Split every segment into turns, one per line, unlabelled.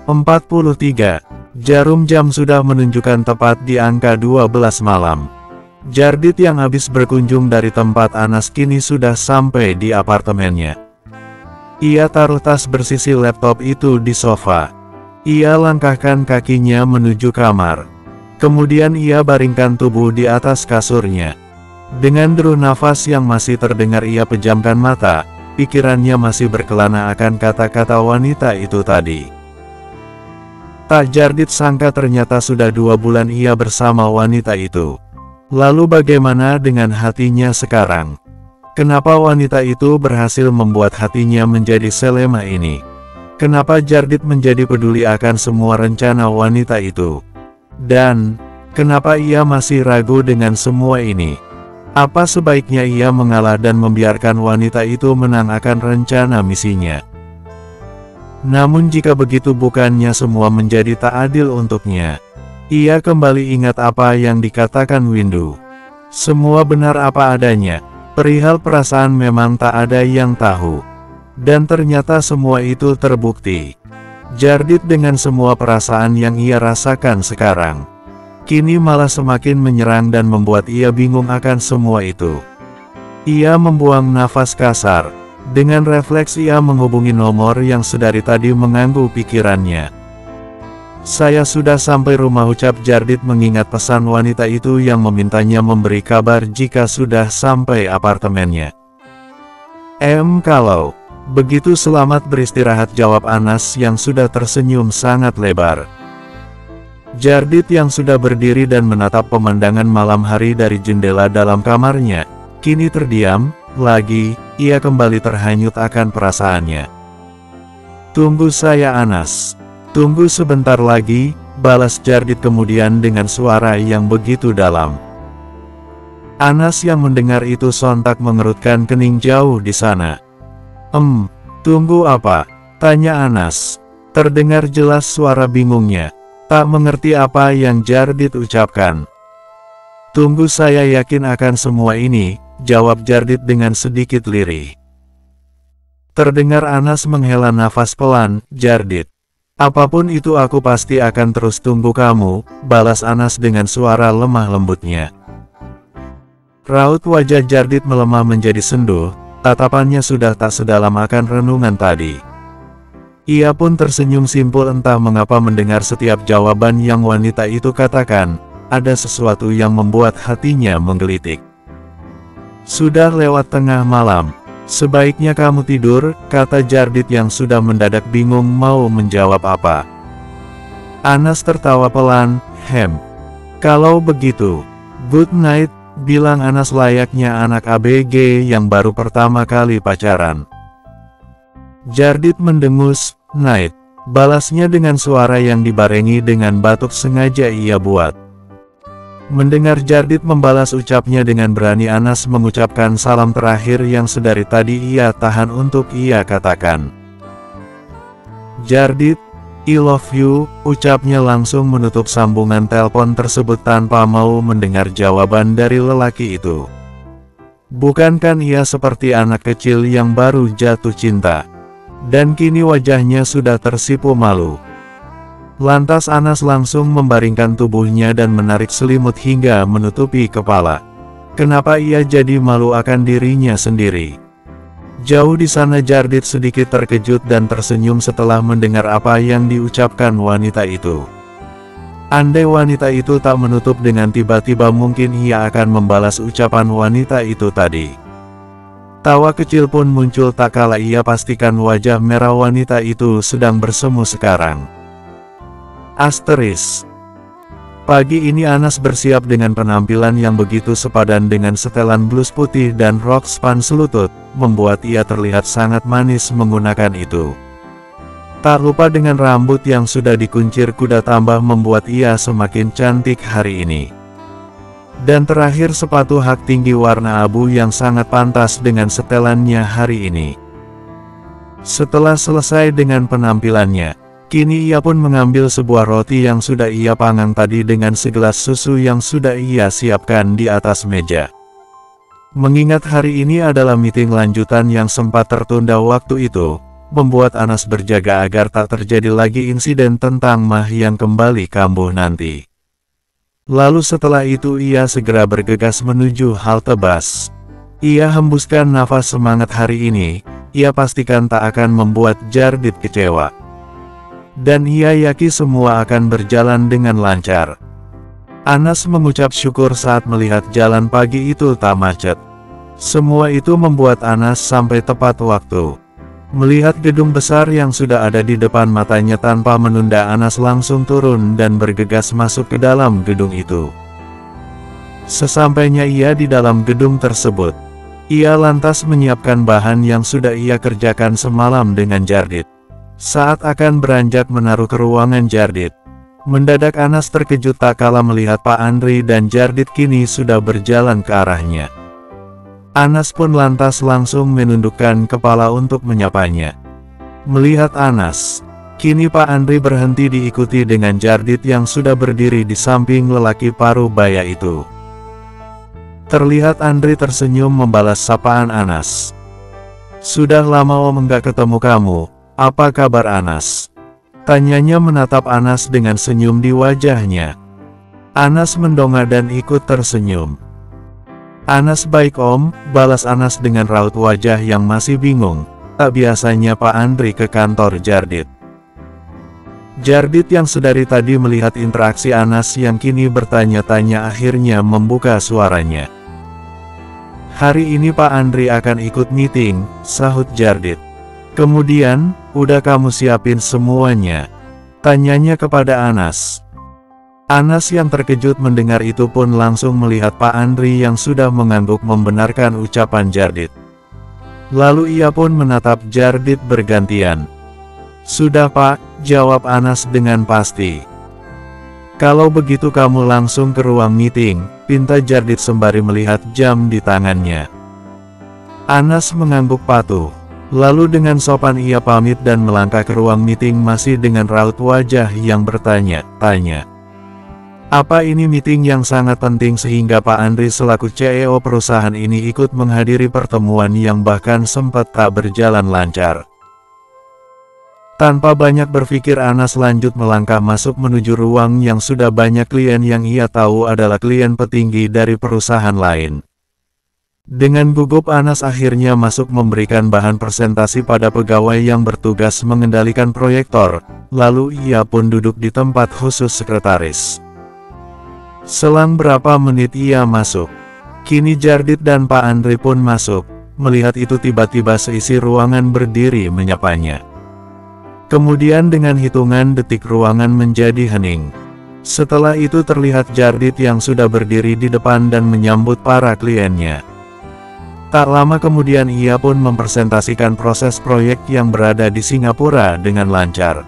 43. Jarum jam sudah menunjukkan tepat di angka 12 malam. Jardit yang habis berkunjung dari tempat Anas kini sudah sampai di apartemennya. Ia taruh tas bersisi laptop itu di sofa. Ia langkahkan kakinya menuju kamar. Kemudian ia baringkan tubuh di atas kasurnya. Dengan deruh nafas yang masih terdengar ia pejamkan mata, pikirannya masih berkelana akan kata-kata wanita itu tadi. Tak Jardit sangka ternyata sudah 2 bulan ia bersama wanita itu. Lalu bagaimana dengan hatinya sekarang? Kenapa wanita itu berhasil membuat hatinya menjadi selema ini? Kenapa Jardit menjadi peduli akan semua rencana wanita itu? Dan, kenapa ia masih ragu dengan semua ini? Apa sebaiknya ia mengalah dan membiarkan wanita itu menang akan rencana misinya? Namun jika begitu bukannya semua menjadi tak adil untuknya. Ia kembali ingat apa yang dikatakan Windu. Semua benar apa adanya, perihal perasaan memang tak ada yang tahu. Dan ternyata semua itu terbukti. Jardit dengan semua perasaan yang ia rasakan sekarang, kini malah semakin menyerang dan membuat ia bingung akan semua itu. Ia membuang nafas kasar. Dengan refleks ia menghubungi nomor yang sedari tadi mengganggu pikirannya. "Saya sudah sampai rumah," ucap Jardit mengingat pesan wanita itu yang memintanya memberi kabar jika sudah sampai apartemennya. Kalau begitu selamat beristirahat," jawab Anas yang sudah tersenyum sangat lebar. Jardit yang sudah berdiri dan menatap pemandangan malam hari dari jendela dalam kamarnya, kini terdiam lagi. Ia kembali terhanyut akan perasaannya. "Tunggu saya Anas." "Tunggu sebentar lagi," balas Jardit kemudian dengan suara yang begitu dalam. Anas yang mendengar itu sontak mengerutkan kening jauh di sana. Tunggu apa?" tanya Anas. Terdengar jelas suara bingungnya. Tak mengerti apa yang Jardit ucapkan. "Tunggu, saya yakin akan semua ini," jawab Jardit dengan sedikit lirih. Terdengar Anas menghela nafas pelan. "Jardit, apapun itu aku pasti akan terus tunggu kamu," balas Anas dengan suara lemah lembutnya. Raut wajah Jardit melemah menjadi sendu, tatapannya sudah tak sedalam akan renungan tadi. Ia pun tersenyum simpul entah mengapa mendengar setiap jawaban yang wanita itu katakan, ada sesuatu yang membuat hatinya menggelitik. "Sudah lewat tengah malam. Sebaiknya kamu tidur," kata Jardit yang sudah mendadak bingung mau menjawab apa. Anas tertawa pelan. Kalau begitu, good night," bilang Anas layaknya anak ABG yang baru pertama kali pacaran. Jardit mendengus. "Night," balasnya dengan suara yang dibarengi dengan batuk sengaja ia buat. Mendengar Jardit membalas ucapnya dengan berani, Anas mengucapkan salam terakhir yang sedari tadi ia tahan untuk ia katakan. "Jardit, I love you," ucapnya langsung menutup sambungan telepon tersebut tanpa mau mendengar jawaban dari lelaki itu. Bukankah ia seperti anak kecil yang baru jatuh cinta? Dan kini wajahnya sudah tersipu malu. Lantas Anas langsung membaringkan tubuhnya dan menarik selimut hingga menutupi kepala. Kenapa ia jadi malu akan dirinya sendiri? Jauh di sana Jardit sedikit terkejut dan tersenyum setelah mendengar apa yang diucapkan wanita itu. Andai wanita itu tak menutup dengan tiba-tiba mungkin ia akan membalas ucapan wanita itu tadi. Tawa kecil pun muncul tak kala ia pastikan wajah merah wanita itu sedang bersemu sekarang. Pagi ini Anas bersiap dengan penampilan yang begitu sepadan dengan setelan blus putih dan rok span selutut, membuat ia terlihat sangat manis menggunakan itu. Tak lupa dengan rambut yang sudah dikuncir kuda tambah membuat ia semakin cantik hari ini. Dan terakhir sepatu hak tinggi warna abu yang sangat pantas dengan setelannya hari ini. Setelah selesai dengan penampilannya, kini ia pun mengambil sebuah roti yang sudah ia panggang tadi dengan segelas susu yang sudah ia siapkan di atas meja. Mengingat hari ini adalah meeting lanjutan yang sempat tertunda waktu itu, membuat Anas berjaga agar tak terjadi lagi insiden tentang Mah yang kembali kambuh nanti. Lalu setelah itu ia segera bergegas menuju halte bus. Ia hembuskan nafas semangat hari ini, ia pastikan tak akan membuat Jardit kecewa. Dan ia yakin semua akan berjalan dengan lancar. Anas mengucap syukur saat melihat jalan pagi itu tak macet. Semua itu membuat Anas sampai tepat waktu. Melihat gedung besar yang sudah ada di depan matanya tanpa menunda, Anas langsung turun dan bergegas masuk ke dalam gedung itu. Sesampainya ia di dalam gedung tersebut, ia lantas menyiapkan bahan yang sudah ia kerjakan semalam dengan Jardit. Saat akan beranjak menaruh ke ruangan Jardit, mendadak Anas terkejut tak kala melihat Pak Andri dan Jardit kini sudah berjalan ke arahnya. Anas pun lantas langsung menundukkan kepala untuk menyapanya. Melihat Anas, kini Pak Andri berhenti diikuti dengan Jardit yang sudah berdiri di samping lelaki paruh baya itu. Terlihat Andri tersenyum membalas sapaan Anas. "Sudah lama Om enggak ketemu kamu, apa kabar Anas?" Tanyanya menatap Anas dengan senyum di wajahnya. Anas mendongak dan ikut tersenyum. "Anas baik Om," balas Anas dengan raut wajah yang masih bingung. Tak biasanya Pak Andri ke kantor Jardit. Jardit yang sedari tadi melihat interaksi Anas yang kini bertanya-tanya akhirnya membuka suaranya. "Hari ini Pak Andri akan ikut meeting," sahut Jardit. "Kemudian, udah kamu siapin semuanya?" tanyanya kepada Anas. Anas yang terkejut mendengar itu pun langsung melihat Pak Andri yang sudah mengangguk membenarkan ucapan Jardit. Lalu ia pun menatap Jardit bergantian. "Sudah Pak," jawab Anas dengan pasti. "Kalau begitu kamu langsung ke ruang meeting," pinta Jardit sembari melihat jam di tangannya. Anas mengangguk patuh. Lalu dengan sopan ia pamit dan melangkah ke ruang meeting masih dengan raut wajah yang bertanya-tanya. Apa ini meeting yang sangat penting sehingga Pak Andri selaku CEO perusahaan ini ikut menghadiri pertemuan yang bahkan sempat tak berjalan lancar? Tanpa banyak berpikir Anas lanjut melangkah masuk menuju ruang yang sudah banyak klien yang ia tahu adalah klien petinggi dari perusahaan lain. Dengan gugup Anas akhirnya masuk memberikan bahan presentasi pada pegawai yang bertugas mengendalikan proyektor, lalu ia pun duduk di tempat khusus sekretaris. Selang berapa menit ia masuk. Kini Jardit dan Pak Andri pun masuk. Melihat itu tiba-tiba seisi ruangan berdiri menyapanya. Kemudian dengan hitungan detik ruangan menjadi hening. Setelah itu terlihat Jardit yang sudah berdiri di depan dan menyambut para kliennya. Tak lama kemudian ia pun mempresentasikan proses proyek yang berada di Singapura dengan lancar.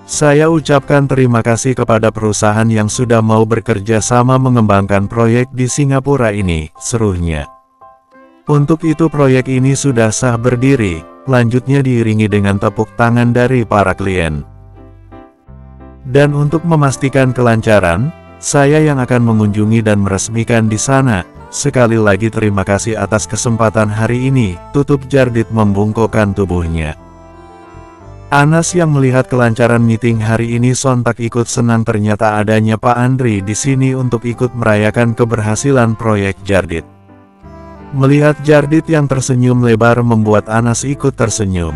"Saya ucapkan terima kasih kepada perusahaan yang sudah mau bekerja sama mengembangkan proyek di Singapura ini," serunya. "Untuk itu proyek ini sudah sah berdiri," lanjutnya diiringi dengan tepuk tangan dari para klien. "Dan untuk memastikan kelancaran, saya yang akan mengunjungi dan meresmikan di sana. Sekali lagi terima kasih atas kesempatan hari ini," tutup Jardit membungkukkan tubuhnya. Anas yang melihat kelancaran meeting hari ini sontak ikut senang ternyata adanya Pak Andri di sini untuk ikut merayakan keberhasilan proyek Jardit. Melihat Jardit yang tersenyum lebar membuat Anas ikut tersenyum.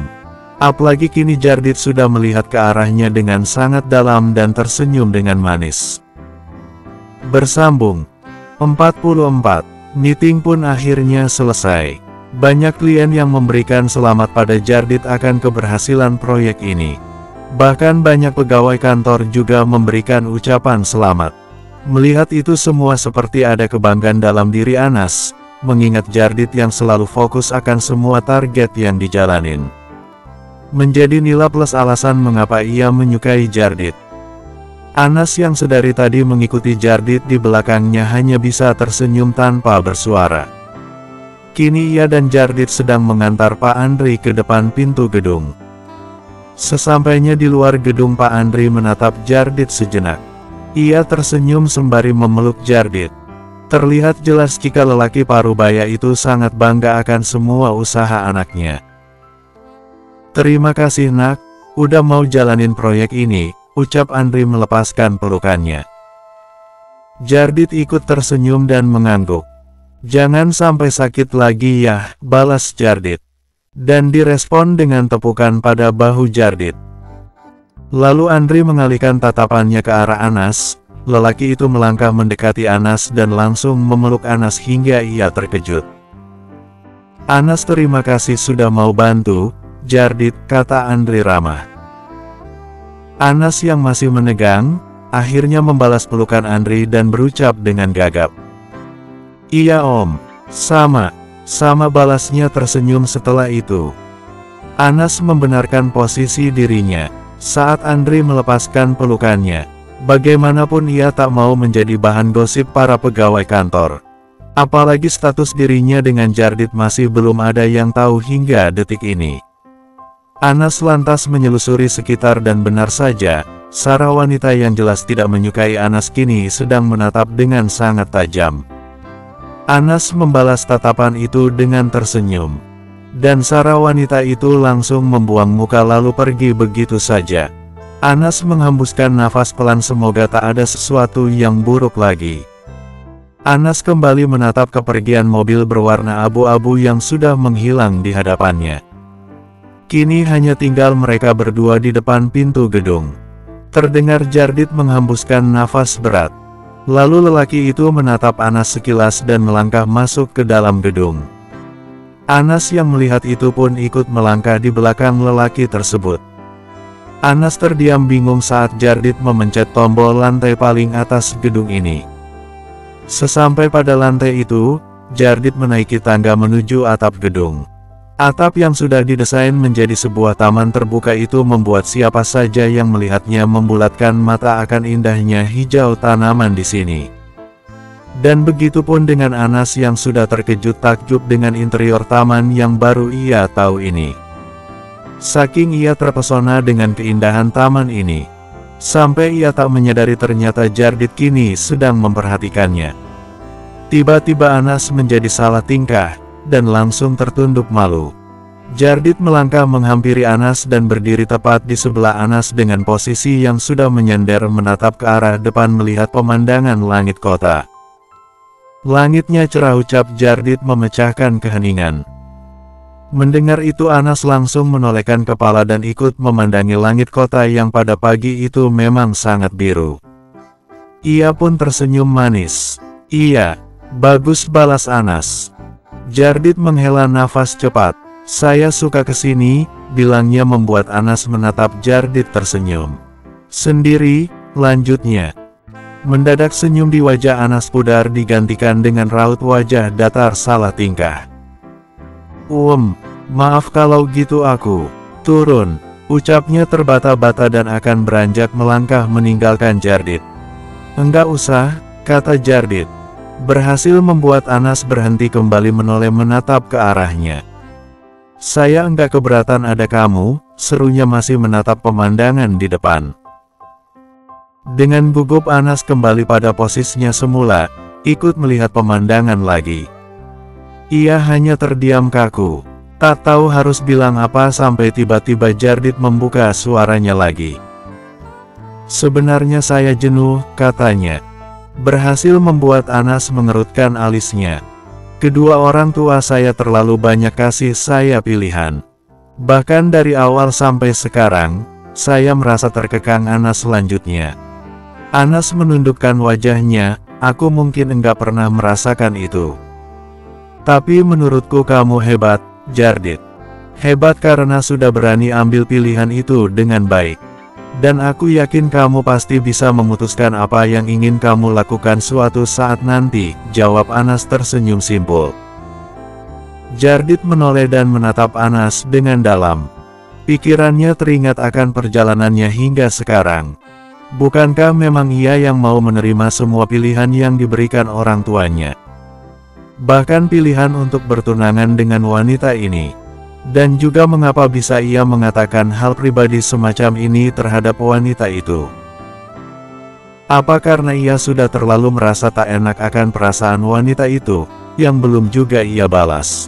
Apalagi kini Jardit sudah melihat ke arahnya dengan sangat dalam dan tersenyum dengan manis. Bersambung 44. Meeting pun akhirnya selesai. Banyak klien yang memberikan selamat pada Jardit akan keberhasilan proyek ini. Bahkan banyak pegawai kantor juga memberikan ucapan selamat. Melihat itu semua seperti ada kebanggaan dalam diri Anas, mengingat Jardit yang selalu fokus akan semua target yang dijalanin. Menjadi nilai plus alasan mengapa ia menyukai Jardit. Anas yang sedari tadi mengikuti Jardit di belakangnya hanya bisa tersenyum tanpa bersuara. Kini ia dan Jardit sedang mengantar Pak Andri ke depan pintu gedung. Sesampainya di luar gedung Pak Andri menatap Jardit sejenak. Ia tersenyum sembari memeluk Jardit. Terlihat jelas jika lelaki parubaya itu sangat bangga akan semua usaha anaknya. Terima kasih nak, udah mau jalanin proyek ini, ucap Andri melepaskan pelukannya. Jardit ikut tersenyum dan mengangguk. Jangan sampai sakit lagi ya, balas Jardit. Dan direspon dengan tepukan pada bahu Jardit. Lalu Andri mengalihkan tatapannya ke arah Anas. Lelaki itu melangkah mendekati Anas dan langsung memeluk Anas hingga ia terkejut. Anas, terima kasih sudah mau bantu, Jardit, kata Andri ramah. Anas yang masih menegang, akhirnya membalas pelukan Andri dan berucap dengan gagap. Iya om, sama balasnya tersenyum setelah itu. Anas membenarkan posisi dirinya, saat Andri melepaskan pelukannya. Bagaimanapun ia tak mau menjadi bahan gosip para pegawai kantor. Apalagi status dirinya dengan Jardit masih belum ada yang tahu hingga detik ini. Anas lantas menyelusuri sekitar dan benar saja, Sarah wanita yang jelas tidak menyukai Anas kini sedang menatap dengan sangat tajam. Anas membalas tatapan itu dengan tersenyum. Dan Sarah wanita itu langsung membuang muka lalu pergi begitu saja. Anas menghembuskan nafas pelan, semoga tak ada sesuatu yang buruk lagi. Anas kembali menatap kepergian mobil berwarna abu-abu yang sudah menghilang di hadapannya. Kini hanya tinggal mereka berdua di depan pintu gedung. Terdengar Jardit menghembuskan nafas berat. Lalu lelaki itu menatap Anas sekilas dan melangkah masuk ke dalam gedung. Anas yang melihat itu pun ikut melangkah di belakang lelaki tersebut. Anas terdiam bingung saat Jardit memencet tombol lantai paling atas gedung ini. Sesampai pada lantai itu, Jardit menaiki tangga menuju atap gedung. Atap yang sudah didesain menjadi sebuah taman terbuka itu membuat siapa saja yang melihatnya membulatkan mata akan indahnya hijau tanaman di sini. Dan begitupun dengan Anas yang sudah terkejut takjub dengan interior taman yang baru ia tahu ini. Saking ia terpesona dengan keindahan taman ini, sampai ia tak menyadari ternyata Jardit kini sedang memperhatikannya. Tiba-tiba Anas menjadi salah tingkah, dan langsung tertunduk malu. Jardit melangkah menghampiri Anas dan berdiri tepat di sebelah Anas dengan posisi yang sudah menyender menatap ke arah depan melihat pemandangan langit kota. Langitnya cerah, ucap Jardit memecahkan keheningan. Mendengar itu Anas langsung menolehkan kepala dan ikut memandangi langit kota yang pada pagi itu memang sangat biru. Ia pun tersenyum manis. Iya, bagus, balas Anas. Jardit menghela nafas cepat. Saya suka kesini, bilangnya membuat Anas menatap Jardit tersenyum. Sendiri, lanjutnya. Mendadak senyum di wajah Anas pudar digantikan dengan raut wajah datar salah tingkah. Maaf kalau gitu aku turun, ucapnya terbata-bata dan akan beranjak melangkah meninggalkan Jardit. Enggak usah, kata Jardit. Berhasil membuat Anas berhenti kembali menoleh menatap ke arahnya. Saya enggak keberatan ada kamu, serunya masih menatap pemandangan di depan. Dengan gugup Anas kembali pada posisinya semula, ikut melihat pemandangan lagi. Ia hanya terdiam kaku, tak tahu harus bilang apa sampai tiba-tiba Jardit membuka suaranya lagi. Sebenarnya saya jenuh, katanya. Berhasil membuat Anas mengerutkan alisnya. Kedua orang tua saya terlalu banyak kasih saya pilihan. Bahkan dari awal sampai sekarang, saya merasa terkekang. Anas selanjutnya. Anas menundukkan wajahnya, aku mungkin enggak pernah merasakan itu. Tapi menurutku kamu hebat, Jardit. Hebat karena sudah berani ambil pilihan itu dengan baik. Dan aku yakin kamu pasti bisa memutuskan apa yang ingin kamu lakukan suatu saat nanti, jawab Anas tersenyum simpul. Jardit menoleh dan menatap Anas dengan dalam. Pikirannya teringat akan perjalanannya hingga sekarang. Bukankah memang ia yang mau menerima semua pilihan yang diberikan orang tuanya? Bahkan pilihan untuk bertunangan dengan wanita ini. Dan juga mengapa bisa ia mengatakan hal pribadi semacam ini terhadap wanita itu? Apa karena ia sudah terlalu merasa tak enak akan perasaan wanita itu, yang belum juga ia balas?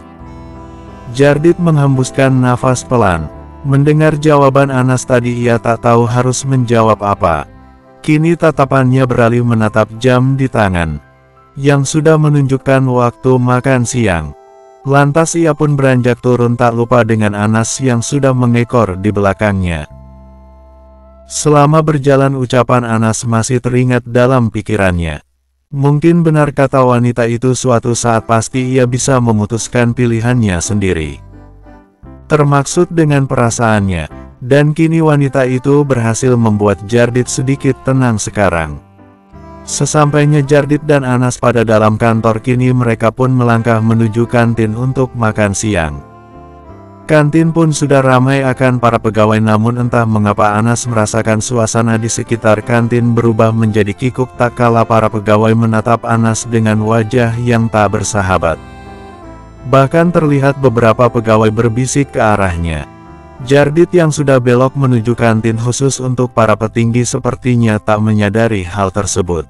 Jardit menghembuskan nafas pelan. Mendengar jawaban Anas tadi, ia tak tahu harus menjawab apa. Kini tatapannya beralih menatap jam di tangan, yang sudah menunjukkan waktu makan siang. Lantas ia pun beranjak turun, tak lupa dengan Anas yang sudah mengekor di belakangnya. Selama berjalan, ucapan Anas masih teringat dalam pikirannya. Mungkin benar kata wanita itu, suatu saat pasti ia bisa memutuskan pilihannya sendiri, termaksud dengan perasaannya. Dan kini wanita itu berhasil membuat Jardit sedikit tenang sekarang. Sesampainya Jardit dan Anas pada dalam kantor, kini mereka pun melangkah menuju kantin untuk makan siang. Kantin pun sudah ramai akan para pegawai, namun entah mengapa Anas merasakan suasana di sekitar kantin berubah menjadi kikuk tak kala para pegawai menatap Anas dengan wajah yang tak bersahabat. Bahkan terlihat beberapa pegawai berbisik ke arahnya. Jardit yang sudah belok menuju kantin khusus untuk para petinggi sepertinya tak menyadari hal tersebut.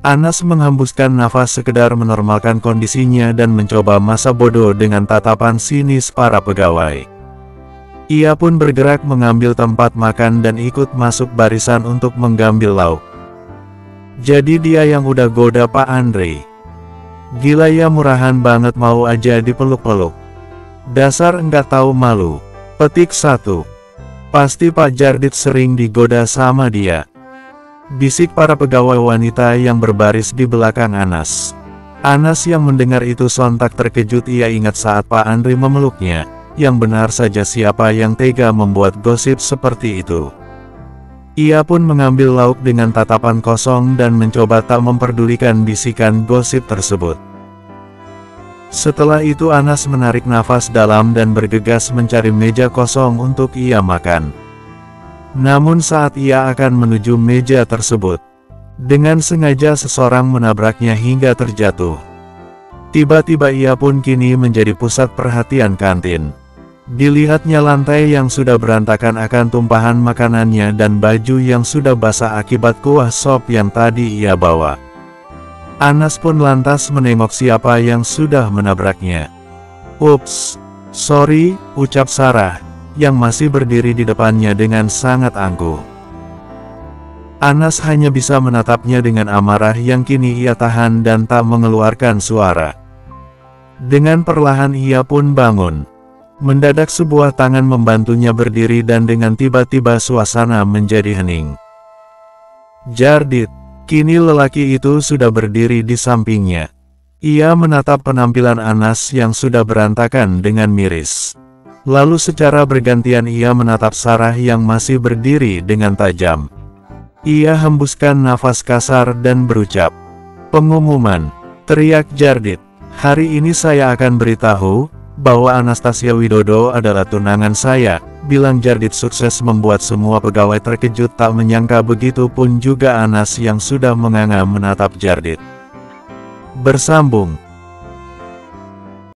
Anas menghembuskan nafas sekedar menormalkan kondisinya dan mencoba masa bodoh dengan tatapan sinis para pegawai. Ia pun bergerak mengambil tempat makan dan ikut masuk barisan untuk mengambil lauk. Jadi dia yang udah goda Pak Andre. Gila ya, murahan banget, mau aja dipeluk-peluk. Dasar enggak tahu malu. Petik 1. Pasti Pak Jardit sering digoda sama dia, bisik para pegawai wanita yang berbaris di belakang Anas. Anas yang mendengar itu sontak terkejut. Ia ingat saat Pak Andre memeluknya. Yang benar saja, siapa yang tega membuat gosip seperti itu. Ia pun mengambil lauk dengan tatapan kosong dan mencoba tak memperdulikan bisikan gosip tersebut. Setelah itu Anas menarik nafas dalam dan bergegas mencari meja kosong untuk ia makan. Namun saat ia akan menuju meja tersebut, dengan sengaja seseorang menabraknya hingga terjatuh. Tiba-tiba ia pun kini menjadi pusat perhatian kantin. Dilihatnya lantai yang sudah berantakan akan tumpahan makanannya dan baju yang sudah basah akibat kuah sop yang tadi ia bawa. Anas pun lantas menengok siapa yang sudah menabraknya. "Ups, sorry," ucap Sarah, yang masih berdiri di depannya dengan sangat angkuh. Anas hanya bisa menatapnya dengan amarah yang kini ia tahan dan tak mengeluarkan suara. Dengan perlahan ia pun bangun. Mendadak sebuah tangan membantunya berdiri dan dengan tiba-tiba suasana menjadi hening. Jardit. Kini lelaki itu sudah berdiri di sampingnya. Ia menatap penampilan Anas yang sudah berantakan dengan miris. Lalu secara bergantian ia menatap Sarah yang masih berdiri dengan tajam. Ia hembuskan nafas kasar dan berucap, "Pengumuman!" teriak Jardit. "Hari ini saya akan beritahu bahwa Anastasia Widodo adalah tunangan saya," bilang Jardit. Sukses membuat semua pegawai terkejut, tak menyangka begitu pun juga Anas yang sudah menganga menatap Jardit. Bersambung.